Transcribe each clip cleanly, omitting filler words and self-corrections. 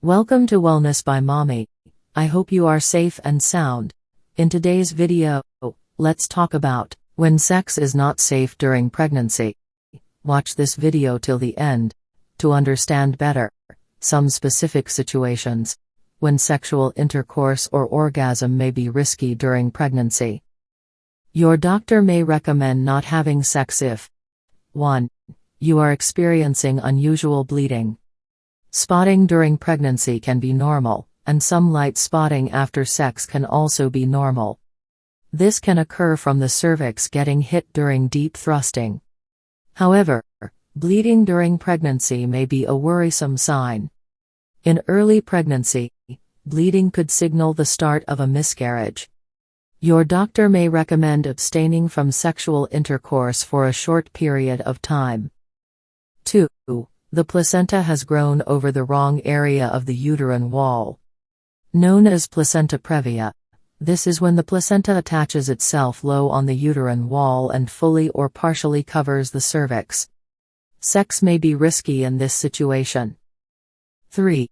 Welcome to Wellness by Mommy. I hope you are safe and sound. In today's video, let's talk about when sex is not safe during pregnancy. Watch this video till the end to understand better some specific situations when sexual intercourse or orgasm may be risky during pregnancy. Your doctor may recommend not having sex if 1. You are experiencing unusual bleeding. Spotting during pregnancy can be normal, and some light spotting after sex can also be normal. This can occur from the cervix getting hit during deep thrusting. However, bleeding during pregnancy may be a worrisome sign. In early pregnancy, bleeding could signal the start of a miscarriage. Your doctor may recommend abstaining from sexual intercourse for a short period of time. 2. The placenta has grown over the wrong area of the uterine wall. Known as placenta previa, this is when the placenta attaches itself low on the uterine wall and fully or partially covers the cervix. Sex may be risky in this situation. 3.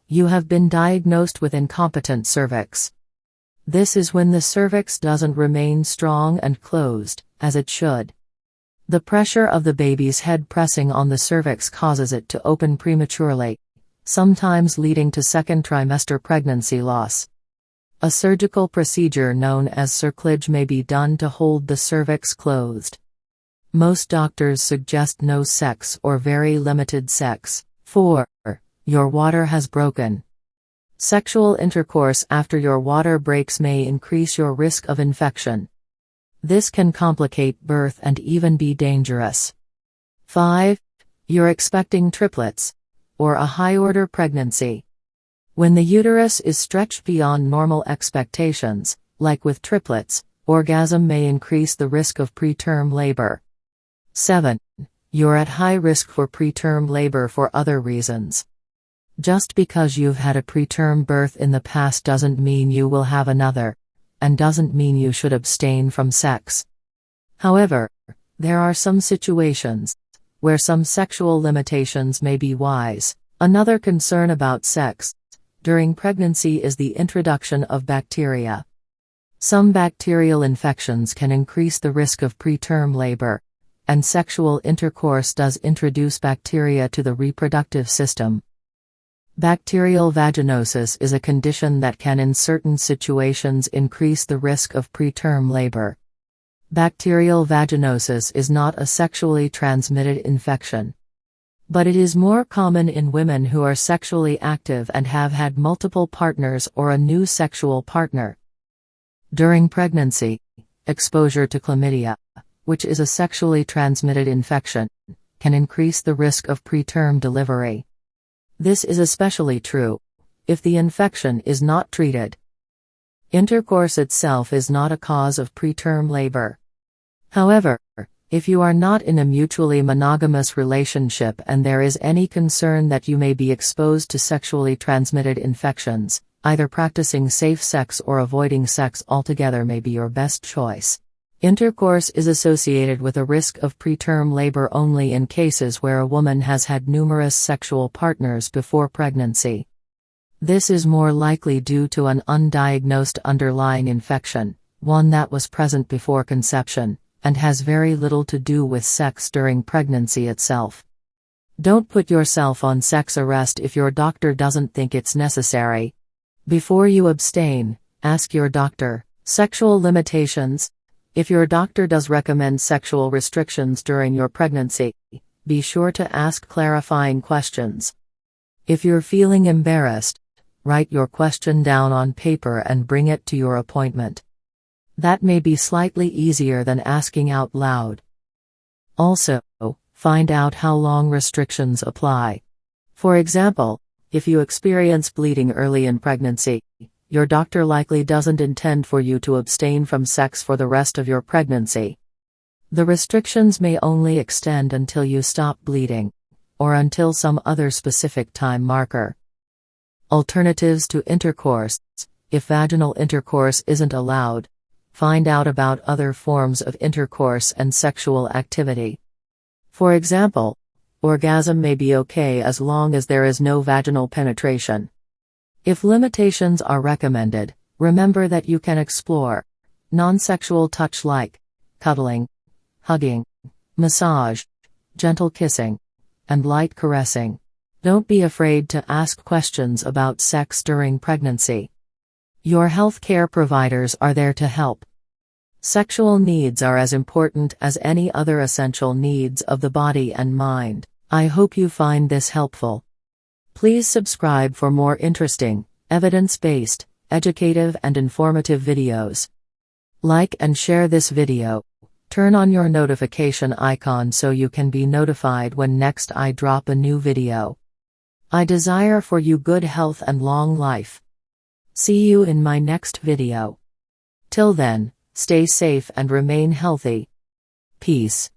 You have been diagnosed with incompetent cervix. This is when the cervix doesn't remain strong and closed, as it should. The pressure of the baby's head pressing on the cervix causes it to open prematurely, sometimes leading to second trimester pregnancy loss. A surgical procedure known as cerclage may be done to hold the cervix closed. Most doctors suggest no sex or very limited sex. 4. Your water has broken. Sexual intercourse after your water breaks may increase your risk of infection. This can complicate birth and even be dangerous. 5. You're expecting triplets, or a high-order pregnancy. When the uterus is stretched beyond normal expectations, like with triplets, orgasm may increase the risk of preterm labor. 7. You're at high risk for preterm labor for other reasons. Just because you've had a preterm birth in the past doesn't mean you will have another, and doesn't mean you should abstain from sex. However, there are some situations where some sexual limitations may be wise. Another concern about sex during pregnancy is the introduction of bacteria. Some bacterial infections can increase the risk of preterm labor, and sexual intercourse does introduce bacteria to the reproductive system. Bacterial vaginosis is a condition that can in certain situations increase the risk of preterm labor. Bacterial vaginosis is not a sexually transmitted infection, but it is more common in women who are sexually active and have had multiple partners or a new sexual partner. During pregnancy, exposure to chlamydia, which is a sexually transmitted infection, can increase the risk of preterm delivery. This is especially true if the infection is not treated. Intercourse itself is not a cause of preterm labor. However, if you are not in a mutually monogamous relationship and there is any concern that you may be exposed to sexually transmitted infections, either practicing safe sex or avoiding sex altogether may be your best choice. Intercourse is associated with a risk of preterm labor only in cases where a woman has had numerous sexual partners before pregnancy. This is more likely due to an undiagnosed underlying infection, one that was present before conception, and has very little to do with sex during pregnancy itself. Don't put yourself on sex arrest if your doctor doesn't think it's necessary. Before you abstain, ask your doctor. Sexual limitations. If your doctor does recommend sexual restrictions during your pregnancy, be sure to ask clarifying questions. If you're feeling embarrassed, write your question down on paper and bring it to your appointment. That may be slightly easier than asking out loud. Also, find out how long restrictions apply. For example, if you experience bleeding early in pregnancy, your doctor likely doesn't intend for you to abstain from sex for the rest of your pregnancy. The restrictions may only extend until you stop bleeding, or until some other specific time marker. Alternatives to intercourse. If vaginal intercourse isn't allowed, find out about other forms of intercourse and sexual activity. For example, orgasm may be okay as long as there is no vaginal penetration. If limitations are recommended, remember that you can explore non-sexual touch like cuddling, hugging, massage, gentle kissing, and light caressing. Don't be afraid to ask questions about sex during pregnancy. Your healthcare providers are there to help. Sexual needs are as important as any other essential needs of the body and mind. I hope you find this helpful. Please subscribe for more interesting, evidence-based, educative and informative videos. Like and share this video. Turn on your notification icon so you can be notified when next I drop a new video. I desire for you good health and long life. See you in my next video. Till then, stay safe and remain healthy. Peace.